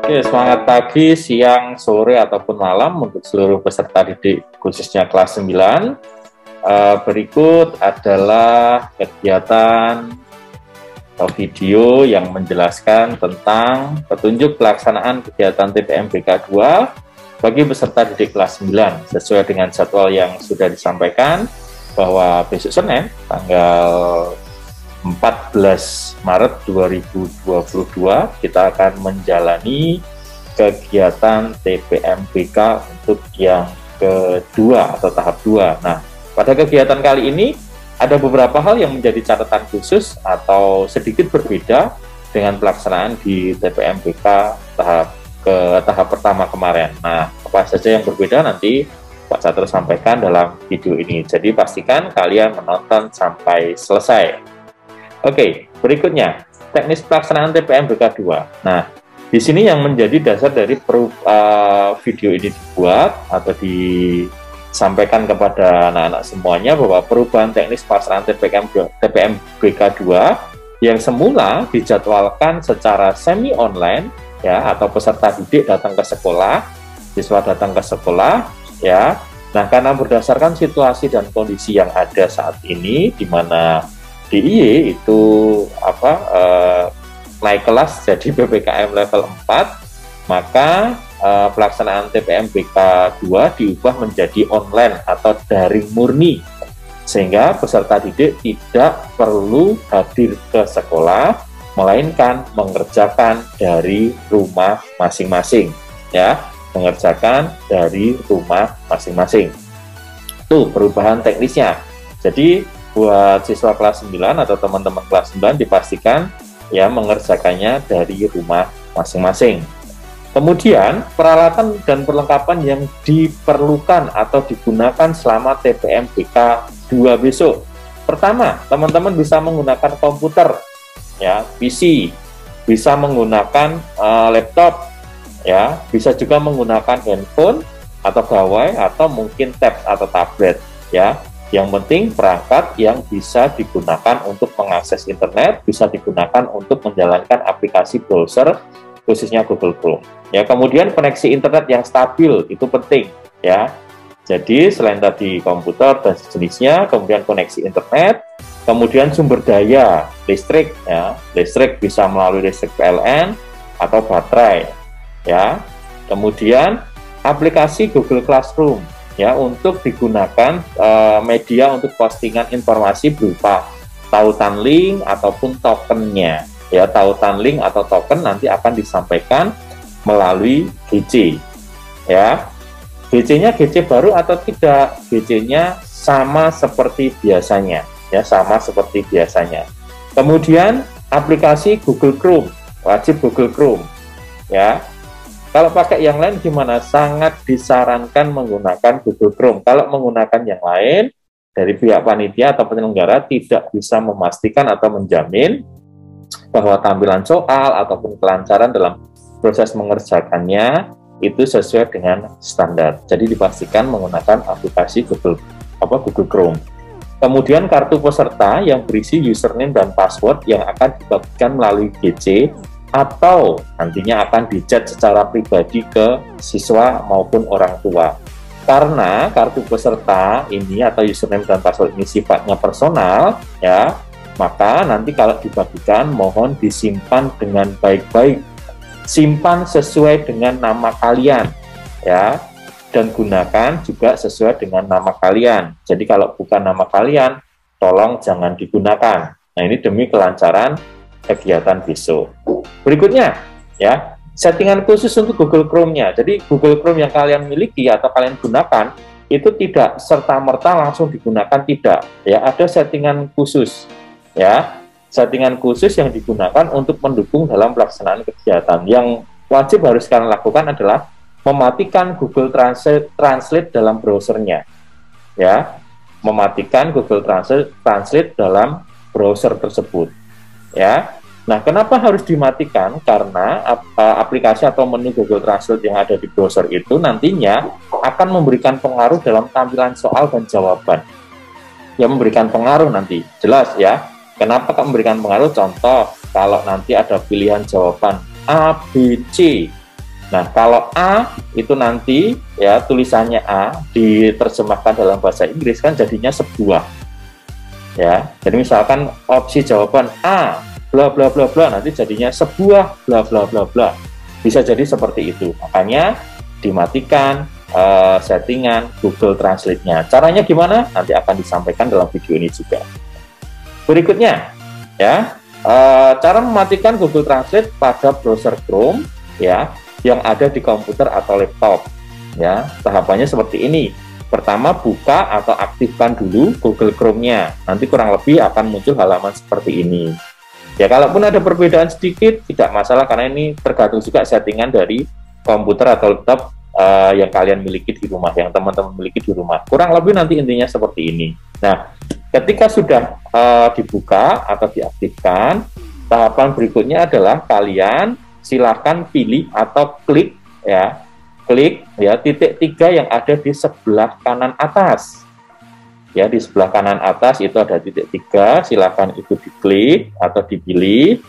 Oke, semangat pagi, siang, sore, ataupun malam untuk seluruh peserta didik, khususnya kelas 9. Berikut adalah kegiatan atau video yang menjelaskan tentang petunjuk pelaksanaan kegiatan TPMBK 2 bagi peserta didik kelas 9, sesuai dengan jadwal yang sudah disampaikan bahwa besok Senin, tanggal 14 Maret 2022 kita akan menjalani kegiatan TPMBK untuk yang kedua atau tahap 2. Nah, pada kegiatan kali ini ada beberapa hal yang menjadi catatan khusus atau sedikit berbeda dengan pelaksanaan di TPMBK tahap pertama kemarin. Nah, apa saja yang berbeda nanti Pak Satrio sampaikan dalam video ini. Jadi pastikan kalian menonton sampai selesai. Oke, berikutnya teknis pelaksanaan TPMBK 2. Nah, di sini yang menjadi dasar dari video ini dibuat atau disampaikan kepada anak-anak semuanya bahwa perubahan teknis pelaksanaan TPMBK 2 yang semula dijadwalkan secara semi online ya, atau peserta didik datang ke sekolah, siswa datang ke sekolah ya. Nah, karena berdasarkan situasi dan kondisi yang ada saat ini di mana DIY itu naik kelas jadi PPKM level 4, maka pelaksanaan TPMBK 2 diubah menjadi online atau daring murni, sehingga peserta didik tidak perlu hadir ke sekolah, melainkan mengerjakan dari rumah masing-masing ya, mengerjakan dari rumah masing-masing. Itu perubahan teknisnya. Jadi buat siswa kelas 9 atau teman-teman kelas 9 dipastikan ya mengerjakannya dari rumah masing-masing. Kemudian peralatan dan perlengkapan yang diperlukan atau digunakan selama TPMBK 2 besok. Pertama, teman-teman bisa menggunakan komputer ya, PC, bisa menggunakan laptop ya, bisa juga menggunakan handphone atau gawai atau mungkin tab atau tablet ya. Yang penting perangkat yang bisa digunakan untuk mengakses internet, bisa digunakan untuk menjalankan aplikasi browser, khususnya Google Chrome. Ya, kemudian koneksi internet yang stabil itu penting ya. Jadi selain tadi komputer dan sejenisnya, kemudian koneksi internet, kemudian sumber daya listrik ya. Listrik bisa melalui listrik PLN atau baterai ya. Kemudian aplikasi Google Classroom ya, untuk digunakan media untuk postingan informasi berupa tautan link ataupun tokennya ya. Tautan link atau token nanti akan disampaikan melalui GC ya. GC-nya GC baru atau tidak, GC-nya sama seperti biasanya ya, sama seperti biasanya. Kemudian aplikasi Google Chrome, wajib Google Chrome ya. Kalau pakai yang lain gimana? Sangat disarankan menggunakan Google Chrome. Kalau menggunakan yang lain, dari pihak panitia atau penyelenggara tidak bisa memastikan atau menjamin bahwa tampilan soal ataupun kelancaran dalam proses mengerjakannya itu sesuai dengan standar. Jadi dipastikan menggunakan aplikasi Google Chrome. Kemudian kartu peserta yang berisi username dan password yang akan dibagikan melalui GC atau nantinya akan di-chat secara pribadi ke siswa maupun orang tua. Karena kartu peserta ini atau username dan password ini sifatnya personal ya, maka nanti kalau dibagikan mohon disimpan dengan baik-baik. Simpan sesuai dengan nama kalian ya, dan gunakan juga sesuai dengan nama kalian. Jadi kalau bukan nama kalian, tolong jangan digunakan. Nah, ini demi kelancaran kegiatan besok. Berikutnya ya, settingan khusus untuk Google Chrome-nya. Jadi Google Chrome yang kalian miliki atau kalian gunakan itu tidak serta-merta langsung digunakan, tidak ya. Ada settingan khusus ya, settingan khusus yang digunakan untuk mendukung dalam pelaksanaan kegiatan. Yang wajib harus kalian lakukan adalah mematikan Google Translate dalam browsernya ya, mematikan Google Translate dalam browser tersebut ya. Nah, kenapa harus dimatikan? Karena aplikasi atau menu Google Translate yang ada di browser itu nantinya akan memberikan pengaruh dalam tampilan soal dan jawaban. Ya, memberikan pengaruh nanti, jelas ya. Kenapa memberikan pengaruh? Contoh, kalau nanti ada pilihan jawaban A, B, C, Nah, kalau A itu nanti ya tulisannya A diterjemahkan dalam bahasa Inggris kan jadinya sebuah. Ya. Jadi misalkan opsi jawaban A bla bla bla bla nanti jadinya sebuah bla bla bla bla. Bisa jadi seperti itu. Makanya dimatikan settingan Google Translate-nya. Caranya gimana? Nanti akan disampaikan dalam video ini juga. Berikutnya ya, cara mematikan Google Translate pada browser Chrome ya yang ada di komputer atau laptop. Ya, tahapannya seperti ini. Pertama, buka atau aktifkan dulu Google Chrome-nya. Nanti kurang lebih akan muncul halaman seperti ini. Ya, kalaupun ada perbedaan sedikit, tidak masalah karena ini tergantung juga settingan dari komputer atau laptop yang kalian miliki di rumah, yang teman-teman miliki di rumah. Kurang lebih nanti intinya seperti ini. Nah, ketika sudah dibuka atau diaktifkan, tahapan berikutnya adalah kalian silakan pilih atau klik ya titik 3 yang ada di sebelah kanan atas. Ya, di sebelah kanan atas itu ada titik 3, silakan itu diklik atau dipilih.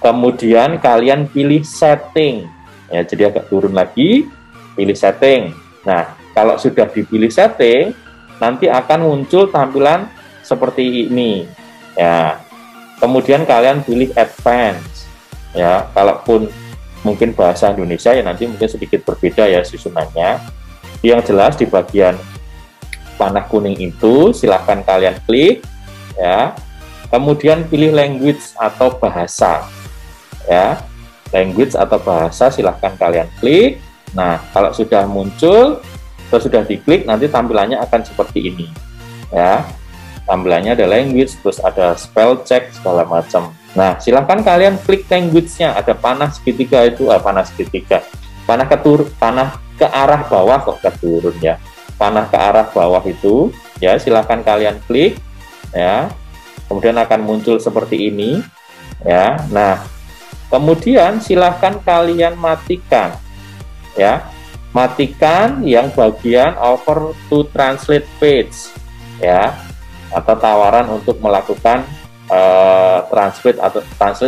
Kemudian kalian pilih setting. Ya, jadi agak turun lagi, pilih setting. Nah, kalau sudah dipilih setting, nanti akan muncul tampilan seperti ini. Ya. Kemudian kalian pilih advance. Ya, kalaupun mungkin bahasa Indonesia ya nanti mungkin sedikit berbeda ya susunannya. Yang jelas di bagian panah kuning itu silahkan kalian klik ya. Kemudian pilih language atau bahasa. Ya. Language atau bahasa silahkan kalian klik. Nah, kalau sudah muncul atau sudah diklik nanti tampilannya akan seperti ini. Ya. Tampilannya ada language, terus ada spell check segala macam. Nah, silahkan kalian klik language-nya, ada panah segitiga itu, panah ke arah bawah kok keturun ya. Panah ke arah bawah itu, ya silahkan kalian klik, ya. Kemudian akan muncul seperti ini, ya. Nah, kemudian silahkan kalian matikan, ya. Matikan yang bagian over to translate page, ya. Atau tawaran untuk melakukan translate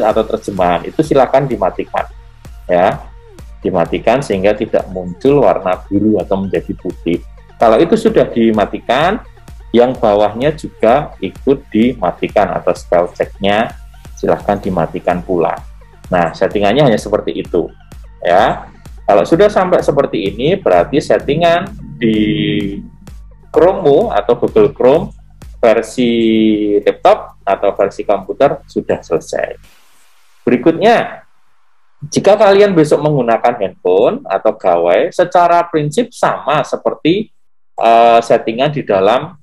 atau terjemahan itu silakan dimatikan ya, dimatikan sehingga tidak muncul warna biru atau menjadi putih. Kalau itu sudah dimatikan, yang bawahnya juga ikut dimatikan atau spell check-nya silahkan dimatikan pula. Nah, settingannya hanya seperti itu ya. Kalau sudah sampai seperti ini berarti settingan di Chrome atau Google Chrome versi laptop atau versi komputer sudah selesai. Berikutnya, jika kalian besok menggunakan handphone atau gawai, secara prinsip sama seperti settingan di dalam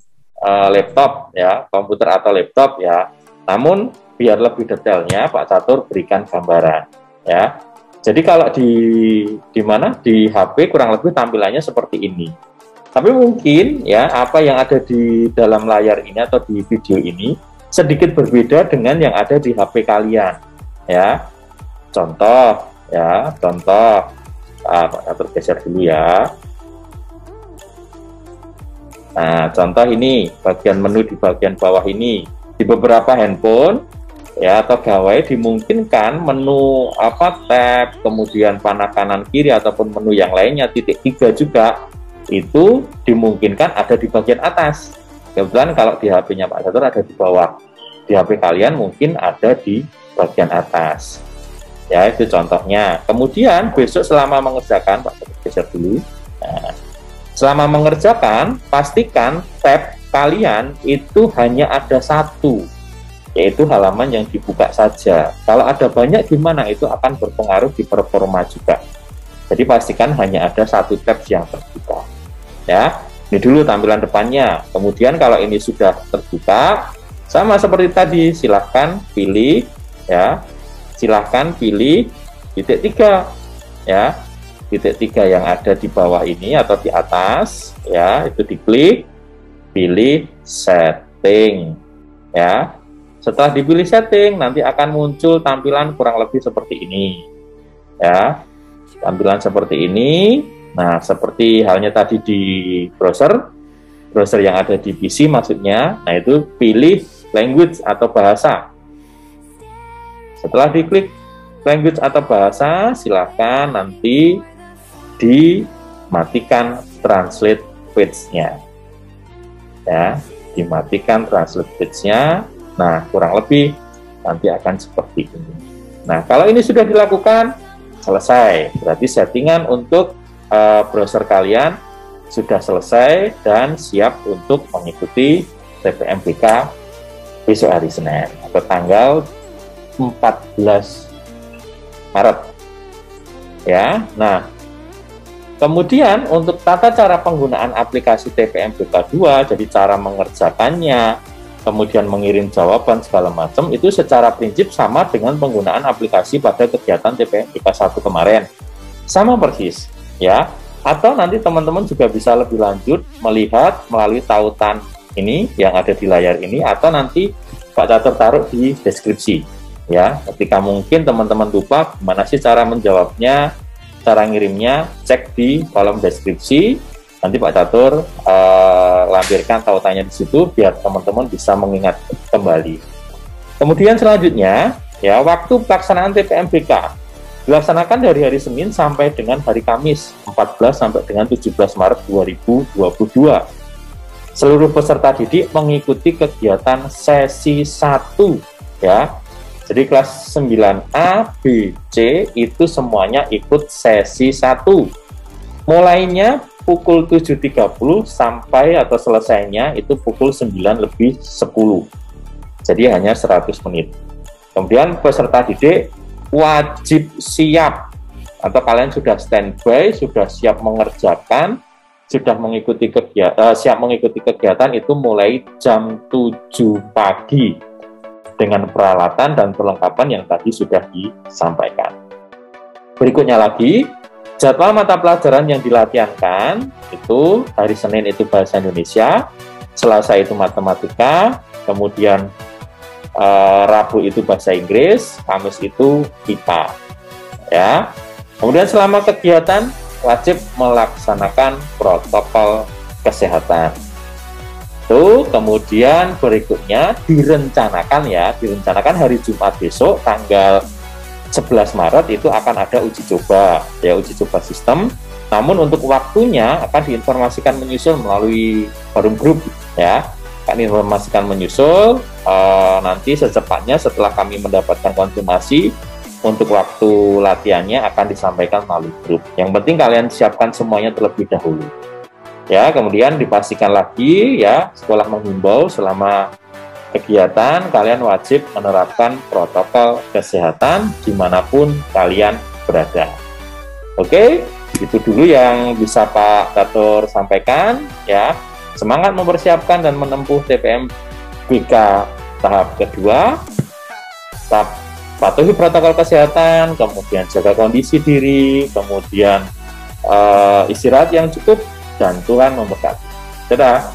laptop ya, komputer atau laptop ya. Namun biar lebih detailnya Pak Catur berikan gambaran ya. Jadi kalau di HP kurang lebih tampilannya seperti ini. Tapi mungkin ya apa yang ada di dalam layar ini atau di video ini sedikit berbeda dengan yang ada di HP kalian ya. Contoh Pak Catur geser dulu ya. Nah, contoh ini bagian menu di bagian bawah ini di beberapa handphone ya atau gawai dimungkinkan menu tab, kemudian panah kanan kiri ataupun menu yang lainnya titik 3 juga itu dimungkinkan ada di bagian atas. Kebetulan kalau di HP-nya Pak Catur ada di bawah, di HP kalian mungkin ada di bagian atas ya, itu contohnya. Kemudian besok selama mengerjakan, Pak Catur geser dulu. Nah, selama mengerjakan pastikan tab kalian itu hanya ada satu, yaitu halaman yang dibuka saja. Kalau ada banyak gimana, itu akan berpengaruh di performa juga. Jadi pastikan hanya ada satu tab yang terbuka ya. Ini dulu tampilan depannya. Kemudian kalau ini sudah terbuka sama seperti tadi, silahkan pilih ya, silahkan pilih titik 3 ya, titik 3 yang ada di bawah ini atau di atas ya, itu diklik, pilih setting ya. Setelah dipilih setting nanti akan muncul tampilan kurang lebih seperti ini ya, tampilan seperti ini. Nah, seperti halnya tadi di browser yang ada di PC maksudnya. Nah, itu pilih language atau bahasa. Setelah diklik language atau bahasa, silakan nanti dimatikan translate page-nya. Ya, dimatikan translate page-nya. Nah, kurang lebih nanti akan seperti ini. Nah, kalau ini sudah dilakukan, selesai. Berarti settingan untuk browser kalian sudah selesai dan siap untuk mengikuti TPMBK besok hari Senin atau tanggal 14 Maret. Ya, nah, kemudian untuk tata cara penggunaan aplikasi TPMBK 2, jadi cara mengerjakannya, kemudian mengirim jawaban segala macam, itu secara prinsip sama dengan penggunaan aplikasi pada kegiatan TPMBK 1 kemarin. Sama persis, ya. Atau nanti teman-teman juga bisa lebih lanjut melihat melalui tautan ini yang ada di layar ini, atau nanti Pak Catur taruh di deskripsi. Ya, ketika mungkin teman-teman lupa gimana sih cara menjawabnya, cara ngirimnya, cek di kolom deskripsi. Nanti Pak Catur lampirkan tautannya di situ biar teman-teman bisa mengingat kembali. Kemudian selanjutnya, ya, waktu pelaksanaan TPMBK dilaksanakan dari hari Senin sampai dengan hari Kamis 14 sampai dengan 17 Maret 2022. Seluruh peserta didik mengikuti kegiatan sesi 1, ya. Jadi kelas 9A, B, C itu semuanya ikut sesi 1. Mulainya pukul 7.30 sampai atau selesainya itu pukul 9:10. Jadi hanya 100 menit. Kemudian peserta didik wajib siap, atau kalian sudah standby, sudah siap mengerjakan, sudah mengikuti kegiatan, siap mengikuti kegiatan itu mulai jam 7 pagi dengan peralatan dan perlengkapan yang tadi sudah disampaikan. Berikutnya lagi, jadwal mata pelajaran yang dilatihankan itu hari Senin itu bahasa Indonesia, Selasa itu matematika, kemudian Rabu itu bahasa Inggris, Kamis itu IPA. Ya. Kemudian selama kegiatan wajib melaksanakan protokol kesehatan. Tuh, kemudian berikutnya direncanakan hari Jumat besok tanggal 11 Maret itu akan ada uji coba, ya, uji coba sistem. Namun untuk waktunya akan diinformasikan menyusul melalui forum grup, ya. Akan informasikan menyusul nanti secepatnya setelah kami mendapatkan konfirmasi untuk waktu latihannya akan disampaikan melalui grup. Yang penting kalian siapkan semuanya terlebih dahulu. Ya, kemudian dipastikan lagi, ya, sekolah menghimbau selama kegiatan kalian wajib menerapkan protokol kesehatan dimanapun kalian berada. Oke, itu dulu yang bisa Pak Catur sampaikan, ya. Semangat mempersiapkan dan menempuh TPMBK tahap kedua. Tetap patuhi protokol kesehatan, kemudian jaga kondisi diri, kemudian istirahat yang cukup, dan Tuhan memberkati. Dadah.